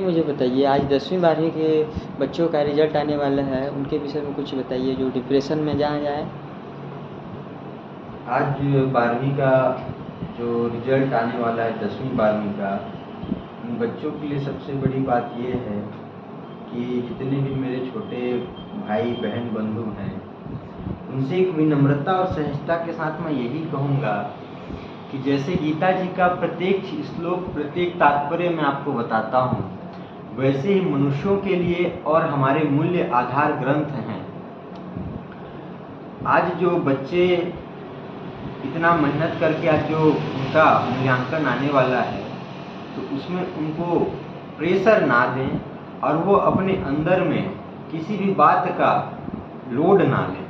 मुझे बताइए, आज 10वीं 12वीं के बच्चों का रिजल्ट आने वाला है, उनके विषय में कुछ बताइए जो डिप्रेशन में जहाँ जाए। आज 12वीं का जो रिजल्ट आने वाला है 10वीं 12वीं का, उन बच्चों के लिए सबसे बड़ी बात ये है कि जितने भी मेरे छोटे भाई बहन बंधु हैं, उनसे एक विनम्रता और सहजता के साथ मैं यही कहूँगा कि जैसे गीता जी का प्रत्येक श्लोक, प्रत्येक तात्पर्य मैं आपको बताता हूँ, वैसे ही मनुष्यों के लिए और हमारे मूल्य आधार ग्रंथ हैं। आज जो बच्चे इतना मेहनत करके आज जो उनका मूल्यांकन आने वाला है, तो उसमें उनको प्रेशर ना दें और वो अपने अंदर में किसी भी बात का लोड ना लें।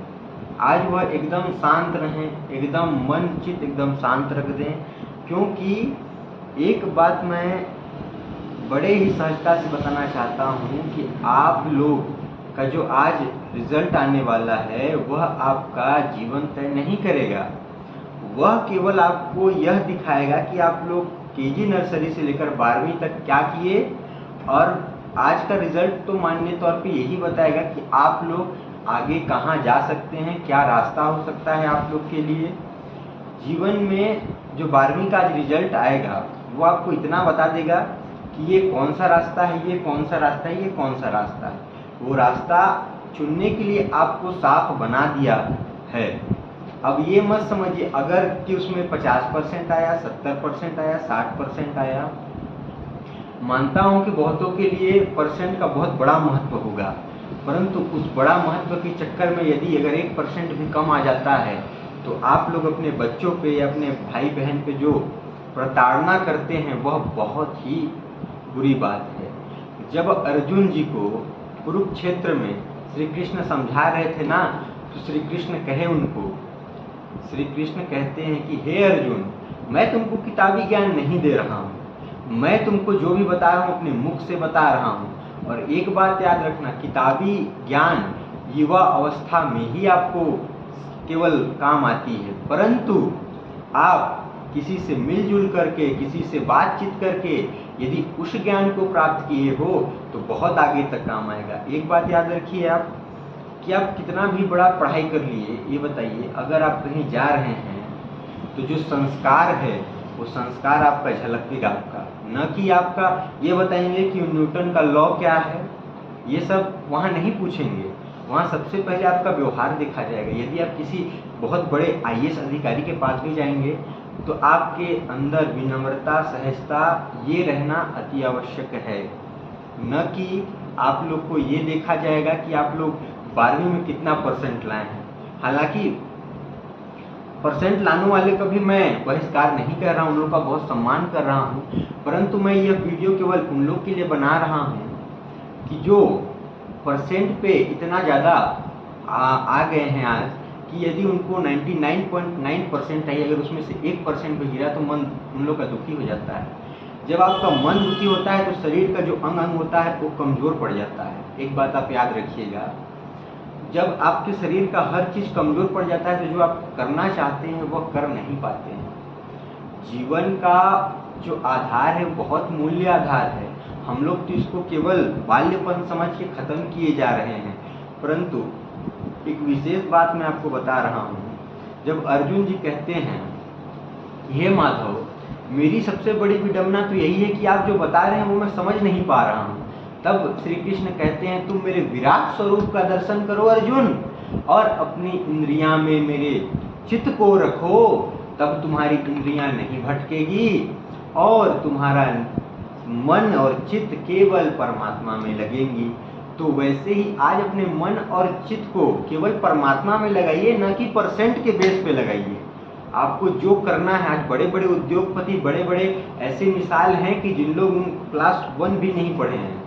आज वह एकदम शांत रहें, एकदम मन चित्त एकदम शांत रख दें, क्योंकि एक बात मैं बड़े ही सहजता से बताना चाहता हूँ कि आप लोग का जो आज रिजल्ट आने वाला है वह आपका जीवन तय नहीं करेगा। वह केवल आपको यह दिखाएगा कि आप लोग केजी नर्सरी से लेकर 12वीं तक क्या किए, और आज का रिजल्ट तो माननीय तौर पे यही बताएगा कि आप लोग आगे कहाँ जा सकते हैं, क्या रास्ता हो सकता है आप लोग के लिए। जीवन में जो 12वीं का आज रिजल्ट आएगा वो आपको इतना बता देगा कि ये कौन सा रास्ता है, ये कौन सा रास्ता है, ये कौन सा रास्ता है। वो रास्ता चुनने के लिए आपको साफ बना दिया है। अब ये मत समझिए अगर कि उसमें 50% आया, 70% आया, 60% आया। मानता हूँ कि बहुतों के लिए परसेंट का बहुत बड़ा महत्व होगा, परंतु उस बड़ा महत्व के चक्कर में यदि अगर 1% भी कम आ जाता है तो आप लोग अपने बच्चों पे या अपने भाई बहन पे जो प्रताड़ना करते हैं वह बहुत ही बुरी बात है। जब अर्जुन जी को कुरुक्षेत्र में श्री कृष्ण समझा रहे थे ना, तो श्री कृष्ण कहे उनको, श्री कृष्ण कहते हैं कि हे अर्जुन, मैं तुमको किताबी ज्ञान नहीं दे रहा हूँ, मैं तुमको जो भी बता रहा हूँ अपने मुख से बता रहा हूँ। और एक बात याद रखना, किताबी ज्ञान युवा अवस्था में ही आपको केवल काम आती है, परंतु आप किसी से मिलजुल करके, किसी से बातचीत करके यदि उस ज्ञान को प्राप्त किए हो तो बहुत आगे तक काम आएगा। एक बात याद रखिए आप कि आप कितना भी बड़ा पढ़ाई कर लिए, ये बताइए अगर आप कहीं जा रहे हैं तो जो संस्कार है वो संस्कार आपका झलकेगा आपका, न कि आपका ये बताएंगे कि न्यूटन का लॉ क्या है, ये सब वहाँ नहीं पूछेंगे। वहाँ सबसे पहले आपका व्यवहार देखा जाएगा। यदि आप किसी बहुत बड़े आईएएस अधिकारी के पास भी जाएंगे तो आपके अंदर विनम्रता, सहजता ये रहना अति आवश्यक है, न कि आप लोग को ये देखा जाएगा कि आप लोग 12वीं में कितना परसेंट लाए हैं। हालांकि परसेंट लाने वाले का भी मैं बहिष्कार नहीं कर रहा हूँ, उन लोगों का बहुत सम्मान कर रहा हूँ, परंतु मैं यह वीडियो केवल उन लोग के लिए बना रहा हूँ कि जो परसेंट पे इतना ज़्यादा आ गए हैं आज कि यदि उनको 99.9% है, अगर उसमें से 1% भी गिरा तो मन उन लोग का दुखी हो जाता है। जब आपका मन दुखी होता है तो शरीर का जो अंग अंग होता है वो कमज़ोर पड़ जाता है। एक बात आप याद रखिएगा, जब आपके शरीर का हर चीज़ कमज़ोर पड़ जाता है तो जो आप करना चाहते हैं वह कर नहीं पाते हैं। जीवन का जो आधार है बहुत मूल्य आधार है। हम लोग तो इसको केवल बाल्यपन समझ के ख़त्म किए जा रहे हैं, परंतु एक विशेष बात मैं आपको बता रहा हूँ। जब अर्जुन जी कहते हैं हे माधव, मेरी सबसे बड़ी विडंबना तो यही है कि आप जो बता रहे हैं वो मैं समझ नहीं पा रहा हूँ। तब श्री कृष्ण कहते हैं तुम मेरे विराट स्वरूप का दर्शन करो अर्जुन, और अपनी इंद्रियां में मेरे चित्त को रखो, तब तुम्हारी इंद्रियां नहीं भटकेगी और तुम्हारा मन और चित्त केवल परमात्मा में लगेंगी। तो वैसे ही आज अपने मन और चित्त को केवल परमात्मा में लगाइए, न कि परसेंट के बेस पे लगाइए। आपको जो करना है, आज बड़े बड़े उद्योगपति, बड़े बड़े ऐसे मिसाल हैं कि जिन लोग क्लास 1 भी नहीं पढ़े हैं,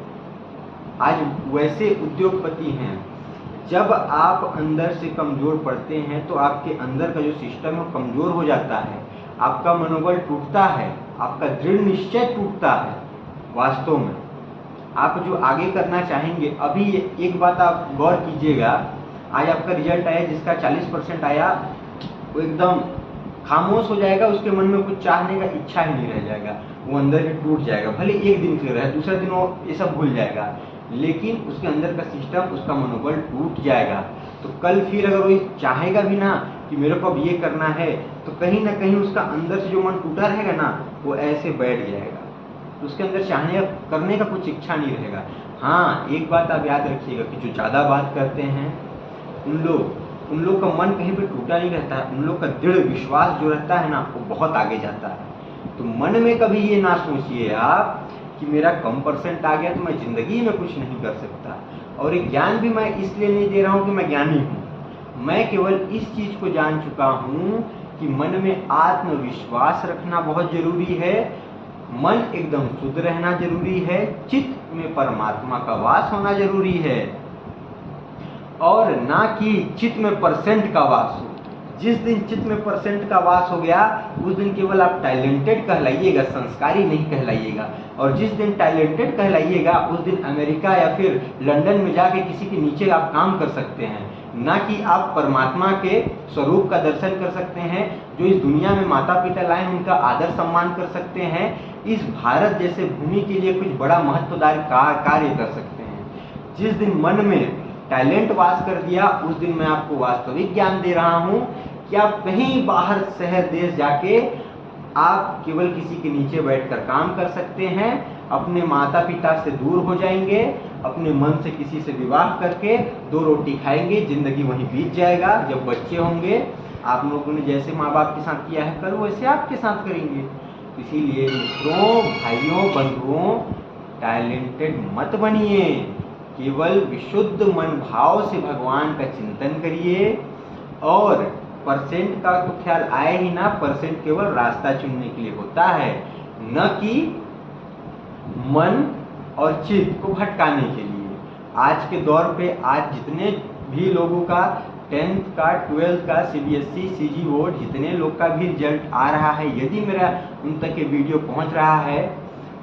आज वैसे उद्योगपति हैं। जब आप अंदर से कमज़ोर पड़ते हैं तो आपके अंदर का जो सिस्टम है कमज़ोर हो जाता है, आपका मनोबल टूटता है, आपका दृढ़ निश्चय टूटता है। वास्तव में आप जो आगे करना चाहेंगे, अभी एक बात आप गौर कीजिएगा, आज आपका रिजल्ट आया जिसका 40% आया वो एकदम खामोश हो जाएगा, उसके मन में कुछ चाहने का इच्छा ही नहीं रह जाएगा, वो अंदर ही टूट जाएगा। भले एक दिन के रहे, दूसरे दिन वो ये सब भूल जाएगा, लेकिन उसके अंदर का सिस्टम, उसका मनोबल टूट जाएगा। तो कल फिर अगर वो चाहेगा भी ना कि मेरे को अब ये करना है, तो कहीं ना कहीं उसका अंदर से जो मन टूटा रहेगा ना, वो ऐसे बैठ जाएगा, तो उसके अंदर चाहने करने का कुछ इच्छा नहीं रहेगा। हाँ, एक बात आप याद रखिएगा कि जो ज़्यादा बात करते हैं उन लोग का मन कहीं भी टूटा नहीं रहता है, उन लोग का दृढ़ विश्वास जो रहता है ना, वो बहुत आगे जाता है। तो मन में कभी ये ना सोचिए आप कि मेरा कम परसेंट आ गया तो मैं ज़िंदगी में कुछ नहीं कर सकता। और ये ज्ञान भी मैं इसलिए नहीं दे रहा हूँ कि मैं ज्ञानी हूँ, मैं केवल इस चीज़ को जान चुका हूँ कि मन में आत्मविश्वास रखना बहुत जरूरी है, मन एकदम शुद्ध रहना जरूरी है, चित्त में परमात्मा का वास होना जरूरी है, और ना कि चित्त में परसेंट का वास हो। जिस दिन चित्त में परसेंट का वास हो गया, उस दिन केवल आप टैलेंटेड कहलाइएगा, संस्कारी नहीं कहलाइएगा। और जिस दिन टैलेंटेड कहलाइएगा, उस दिन अमेरिका या फिर लंदन में जाके किसी के नीचे आप काम कर सकते हैं, ना कि आप परमात्मा के स्वरूप का दर्शन कर सकते हैं। जो इस दुनिया में माता पिता लाए, उनका आदर सम्मान कर सकते हैं, इस भारत जैसे भूमि के लिए कुछ बड़ा महत्वदायक कार्य कर सकते हैं। जिस दिन मन में टैलेंट वास कर दिया, उस दिन मैं आपको वास्तविक ज्ञान दे रहा हूं कि आप कहीं बाहर शहर देश जाके आप केवल किसी के नीचे बैठकर काम कर सकते हैं, अपने माता पिता से दूर हो जाएंगे, अपने मन से किसी से विवाह करके 2 रोटी खाएंगे, जिंदगी वहीं बीत जाएगा। जब बच्चे होंगे, आप लोगों ने जैसे माँ बाप के साथ किया है कल, वैसे आपके साथ करेंगे। इसीलिए मित्रों, भाइयों, बंधुओं, टैलेंटेड मत बनिए, केवल विशुद्ध मन भाव से भगवान का चिंतन करिए। और परसेंट का तो ख्याल आए ही ना, परसेंट केवल रास्ता चुनने के लिए होता है, न कि मन और चित्त को भटकाने के लिए। आज के दौर पे आज जितने भी लोगों का 10th का 12th का CBSE CG बोर्ड, जितने लोग का भी रिजल्ट आ रहा है, यदि मेरा उन तक ये वीडियो पहुंच रहा है,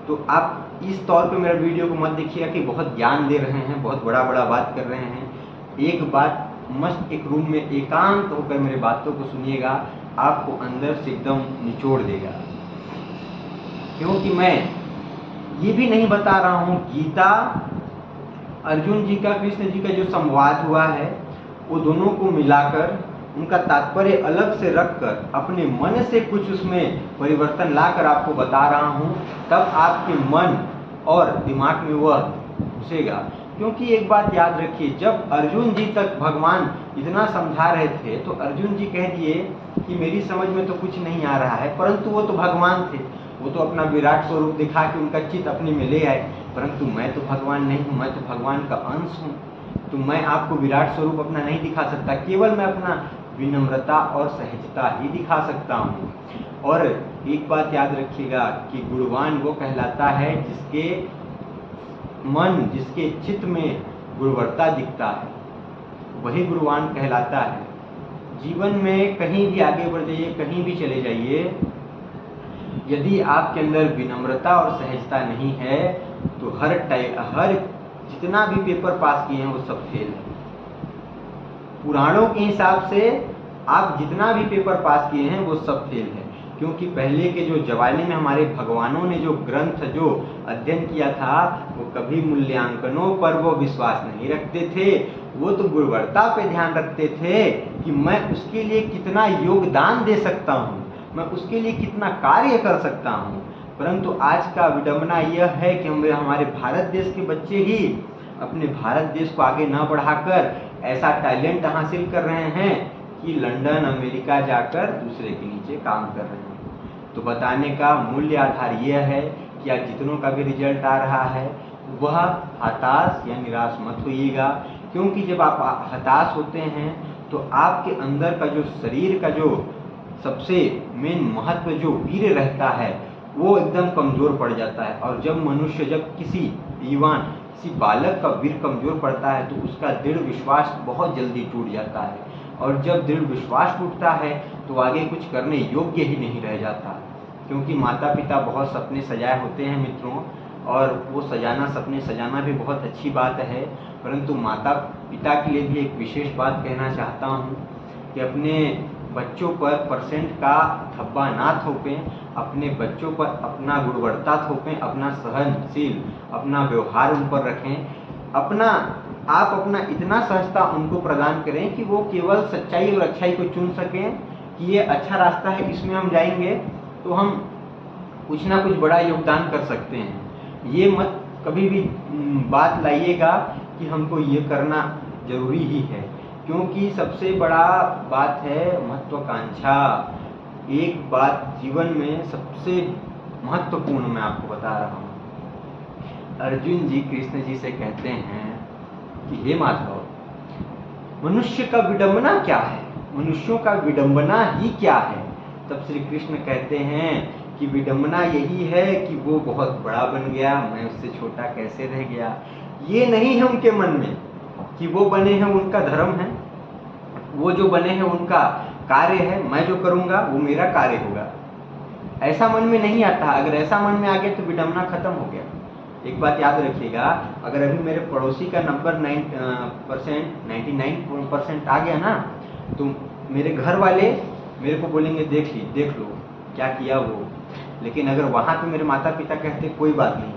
तो आप इस तौर पे मेरा वीडियो को मत देखिएगा कि बहुत ज्ञान दे रहे हैं, बहुत बड़ा बड़ा बात कर रहे हैं। एक बात मस्त, एक रूम में एकांत होकर मेरे बातों को सुनिएगा, आपको अंदर से एकदम निचोड़ देगा। क्योंकि मैं ये भी नहीं बता रहा हूँ, गीता अर्जुन जी का कृष्ण जी का जो संवाद हुआ है, वो दोनों को मिलाकर उनका तात्पर्य अलग से रखकर अपने मन से कुछ उसमें परिवर्तन लाकर आपको बता रहा हूँ, तब आपके मन और दिमाग में वह घुसेगा। क्योंकि एक बात याद रखिए, जब अर्जुन जी तक भगवान इतना समझा रहे थे, तो अर्जुन जी कह दिए कि मेरी समझ में तो कुछ नहीं आ रहा है, परंतु वो तो भगवान थे, वो तो अपना विराट स्वरूप दिखा के उनका चित्त अपने में ले आए, परंतु मैं तो भगवान नहीं हूँ, मैं तो भगवान का अंश हूँ, तो मैं आपको विराट स्वरूप अपना नहीं दिखा सकता, केवल मैं अपना विनम्रता और सहजता ही दिखा सकता हूँ। और एक बात याद रखिएगा कि गुणवान वो कहलाता है जिसके मन, जिसके चित्त में गुणवत्ता दिखता है, वही गुणवान कहलाता है। जीवन में कहीं भी आगे बढ़ जाइए, कहीं भी चले जाइए, यदि आपके अंदर विनम्रता और सहजता नहीं है, तो हर जितना भी पेपर पास किए हैं वो सब फेल है। पुराणों के हिसाब से आप जितना भी पेपर पास किए हैं वो सब फेल है, क्योंकि पहले के जो जमाने में हमारे भगवानों ने जो ग्रंथ जो अध्ययन किया था, वो कभी मूल्यांकनों पर वो विश्वास नहीं रखते थे, वो तो गुणवत्ता पे ध्यान रखते थे कि मैं उसके लिए कितना योगदान दे सकता हूँ, मैं उसके लिए कितना कार्य कर सकता हूँ। परंतु आज का विडंबना यह है कि हमारे भारत देश के बच्चे ही अपने भारत देश को आगे ना बढ़ाकर ऐसा टैलेंट हासिल कर रहे हैं कि लंदन अमेरिका जाकर दूसरे के नीचे काम कर रहे हैं। तो बताने का मूल्य आधार यह है कि आज जितनों का भी रिजल्ट आ रहा है, वह हताश या निराश मत होइएगा, क्योंकि जब आप हताश होते हैं तो आपके अंदर का जो शरीर का जो सबसे मेन महत्व जो वीर्य रहता है, वो एकदम कमज़ोर पड़ जाता है। और जब मनुष्य, जब किसी युवान, किसी बालक का वीर्य कमज़ोर पड़ता है, तो उसका दृढ़ विश्वास बहुत जल्दी टूट जाता है, और जब दृढ़ विश्वास टूटता है तो आगे कुछ करने योग्य ही नहीं रह जाता। क्योंकि माता पिता बहुत सपने सजाए होते हैं मित्रों, और वो सपने सजाना भी बहुत अच्छी बात है, परंतु माता पिता के लिए भी एक विशेष बात कहना चाहता हूँ कि अपने बच्चों पर परसेंट का धब्बा ना थोपें, अपने बच्चों पर अपना गुणवत्ता थोपें, अपना सहनशील अपना व्यवहार उन पर रखें, आप अपना इतना सहजता उनको प्रदान करें कि वो केवल सच्चाई और अच्छाई को चुन सकें कि ये अच्छा रास्ता है, इसमें हम जाएंगे तो हम कुछ ना कुछ बड़ा योगदान कर सकते हैं। ये मत कभी भी बात लाइएगा कि हमको ये करना जरूरी ही है, क्योंकि सबसे बड़ा बात है महत्वाकांक्षा। एक बात जीवन में सबसे महत्वपूर्ण मैं आपको बता रहा हूँ। अर्जुन जी कृष्ण जी से कहते हैं कि हे माधव, मनुष्य का विडंबना क्या है, मनुष्यों का विडंबना ही क्या है। तब श्री कृष्ण कहते हैं कि विडंबना यही है कि वो बहुत बड़ा बन गया, मैं उससे छोटा कैसे रह गया। ये नहीं है उनके मन में कि वो बने हैं उनका धर्म है, वो जो बने हैं उनका कार्य है, मैं जो करूंगा वो मेरा कार्य होगा। ऐसा मन में नहीं आता। अगर ऐसा मन में आ गया तो विडंबना खत्म हो गया। एक बात याद रखिएगा, अगर अभी मेरे पड़ोसी का नंबर 99% आ गया ना, तो मेरे घर वाले मेरे को बोलेंगे देख लो क्या किया वो। लेकिन अगर वहाँ पे मेरे माता पिता कहते कोई बात नहीं,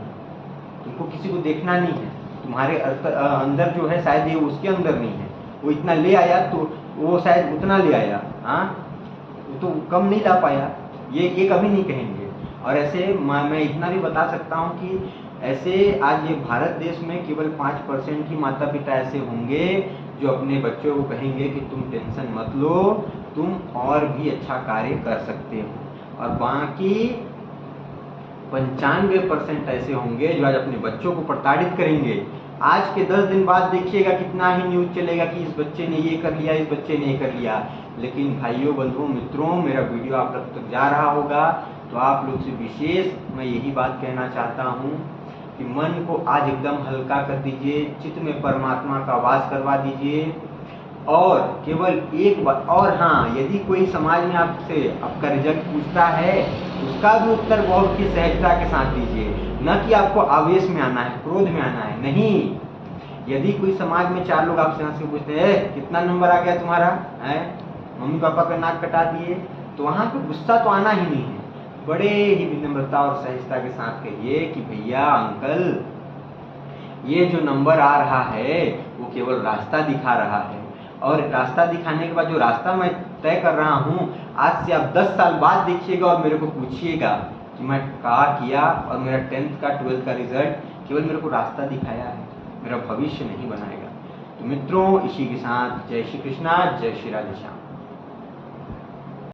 तुमको किसी को देखना नहीं है, तुम्हारे अंदर जो है शायद ये उसके अंदर नहीं है, वो इतना ले आया तो वो शायद उतना ले आया, हाँ तो कम नहीं ला पाया, ये कभी नहीं कहेंगे। और ऐसे मैं इतना भी बता सकता हूँ कि ऐसे आज ये भारत देश में केवल 5% ही माता पिता ऐसे होंगे जो अपने बच्चों को कहेंगे कि तुम टेंशन मत लो, तुम और भी अच्छा कार्य कर सकते हो। और बाकी 95% ऐसे होंगे जो आज अपने बच्चों को प्रताड़ित करेंगे। आज के 10 दिन बाद देखिएगा कितना ही न्यूज़ चलेगा कि इस बच्चे ने ये कर लिया, इस बच्चे ने ये कर लिया। लेकिन भाइयों बंधुओं मित्रों, मेरा वीडियो आप तक जा रहा होगा तो आप लोग से विशेष मैं यही बात कहना चाहता हूँ कि मन को आज एकदम हल्का कर दीजिए, चित्त में परमात्मा का वास करवा दीजिए। और केवल एक बात और, हाँ, यदि कोई समाज में आपसे आपका रिजल्ट पूछता है उसका भी उत्तर बहुत ही सहजता के साथ दीजिए, न कि आपको आवेश में आना है, क्रोध में आना है, नहीं। यदि कोई समाज में 4 लोग आपसे हंस के पूछते हैं कितना नंबर आ गया तुम्हारा, है मम्मी पापा का नाक कटा दिए, तो वहाँ पे गुस्सा तो आना ही नहीं है। बड़े ही विनम्रता और सहजता के साथ कहिए कि भैया अंकल, ये जो नंबर आ रहा है वो केवल रास्ता दिखा रहा है, और रास्ता दिखाने के बाद जो रास्ता मैं तय कर रहा हूँ, आज से आप 10 साल बाद देखिएगा और मेरे को पूछिएगा कि मैं क्या किया और मेरा 10th का 12th का रिजल्ट केवल मेरे को रास्ता दिखाया है, मेरा भविष्य नहीं बनाएगा। तो मित्रों, इसी के साथ जय श्री कृष्णा, जय श्री राधे श्याम।